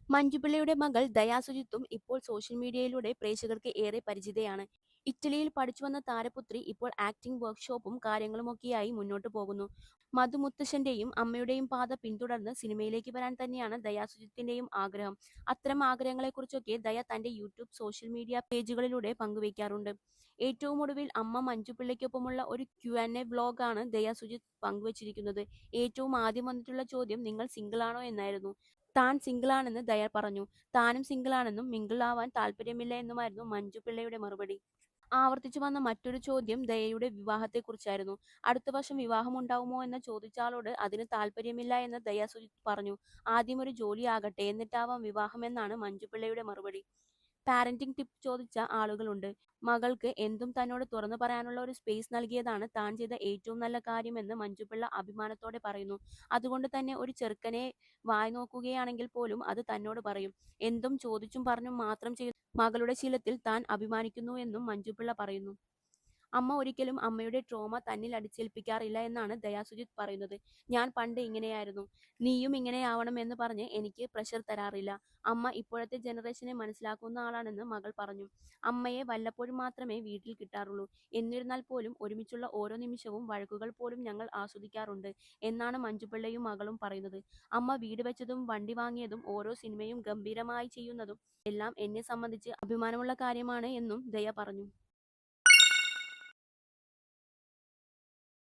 മഞ്ജുപിള്ളയുടെ മകൾ ദയാ സുജിത്തും ഇപ്പോൾ സോഷ്യൽ മീഡിയയിലൂടെ പ്രേക്ഷകർക്ക് ഏറെ പരിചിതയാണ്. ഇറ്റലിയിൽ പഠിച്ചുവന്ന താരപുത്രി ഇപ്പോൾ ആക്ടിംഗ് വർക്ക്ഷോപ്പും കാര്യങ്ങളുമൊക്കെയായി മുന്നോട്ടു പോകുന്നു. മധു മുത്തശ്ശന്റെയും അമ്മയുടെയും പാത പിന്തുടർന്ന് സിനിമയിലേക്ക് വരാൻ തന്നെയാണ് ദയാ സുജിത്തിന്റെയും ആഗ്രഹം. അത്തരം ആഗ്രഹങ്ങളെക്കുറിച്ചൊക്കെ ദയ തന്റെ യൂട്യൂബ് സോഷ്യൽ മീഡിയ പേജുകളിലൂടെ പങ്കുവയ്ക്കാറുണ്ട്. ഏറ്റവും ഒടുവിൽ അമ്മ മഞ്ജുപിള്ളയ്ക്കൊപ്പമുള്ള ഒരു Q&A വ്ലോഗാണ് ദയാ സുജിത്ത് പങ്കുവച്ചിരിക്കുന്നത്. ഏറ്റവും ആദ്യം വന്നിട്ടുള്ള ചോദ്യം നിങ്ങൾ സിംഗിൾ ആണോ എന്നായിരുന്നു. താൻ സിംഗിളാണെന്ന് ദയ പറഞ്ഞു. താനും സിംഗിളാണെന്നും മിംഗിൾ ആവാൻ താല്പര്യമില്ല എന്നുമായിരുന്നു മഞ്ജു പിള്ളയുടെ മറുപടി. ആവർത്തിച്ചു വന്ന മറ്റൊരു ചോദ്യം ദയയുടെ വിവാഹത്തെക്കുറിച്ചായിരുന്നു. അടുത്ത വർഷം വിവാഹമുണ്ടാവുമോ എന്ന് ചോദിച്ചാളോട് അതിന് താല്പര്യമില്ല എന്ന് ദയ സുജിത്ത് പറഞ്ഞു. ആദ്യമൊരു ജോലിയാകട്ടെ എന്നിട്ടാവാം വിവാഹമെന്നാണ് മഞ്ജു പിള്ളയുടെ മറുപടി. പാരന്റിംഗ് ടിപ്പ് ചോദിച്ച ആളുകളുണ്ട്. മകൾക്ക് എന്തും തന്നോട് തുറന്നു പറയാനുള്ള ഒരു സ്പേസ് നൽകിയതാണ് താൻ ചെയ്ത ഏറ്റവും നല്ല കാര്യമെന്ന് മഞ്ജുപിള്ള അഭിമാനത്തോടെ പറയുന്നു. അതുകൊണ്ട് തന്നെ ഒരു ചെറുക്കനെ വായി നോക്കുകയാണെങ്കിൽ പോലും അത് തന്നോട് പറയും. എന്തും ചോദിച്ചും പറഞ്ഞും മാത്രം ചെയ്യുന്ന മകളുടെ ശീലത്തിൽ താൻ അഭിമാനിക്കുന്നു എന്നും മഞ്ജുപിള്ള പറയുന്നു. അമ്മ ഒരിക്കലും അമ്മയുടെ ട്രോമ തന്നിൽ അടിച്ചേൽപ്പിക്കാറില്ല എന്നാണ് ദയാ സുജിത്ത് പറയുന്നത്. ഞാൻ പണ്ട് ഇങ്ങനെയായിരുന്നു, നീയും ഇങ്ങനെയാവണം എന്ന് പറഞ്ഞ് എനിക്ക് പ്രഷർ തരാറില്ല. അമ്മ ഇപ്പോഴത്തെ ജനറേഷനെ മനസ്സിലാക്കുന്ന ആളാണെന്ന് മകൾ പറഞ്ഞു. അമ്മയെ വല്ലപ്പോഴും മാത്രമേ വീട്ടിൽ കിട്ടാറുള്ളൂ. എന്നിരുന്നാൽ പോലും ഒരുമിച്ചുള്ള ഓരോ നിമിഷവും വഴക്കുകൾ പോലും ഞങ്ങൾ ആസ്വദിക്കാറുണ്ട് എന്നാണ് മഞ്ജുപിള്ളയും മകളും പറയുന്നത്. അമ്മ വീട് വെച്ചതും വണ്ടി വാങ്ങിയതും ഓരോ സിനിമയും ഗംഭീരമായി ചെയ്യുന്നതും എല്ലാം എന്നെ സംബന്ധിച്ച് അഭിമാനമുള്ള കാര്യമാണ് എന്നും ദയ പറഞ്ഞു.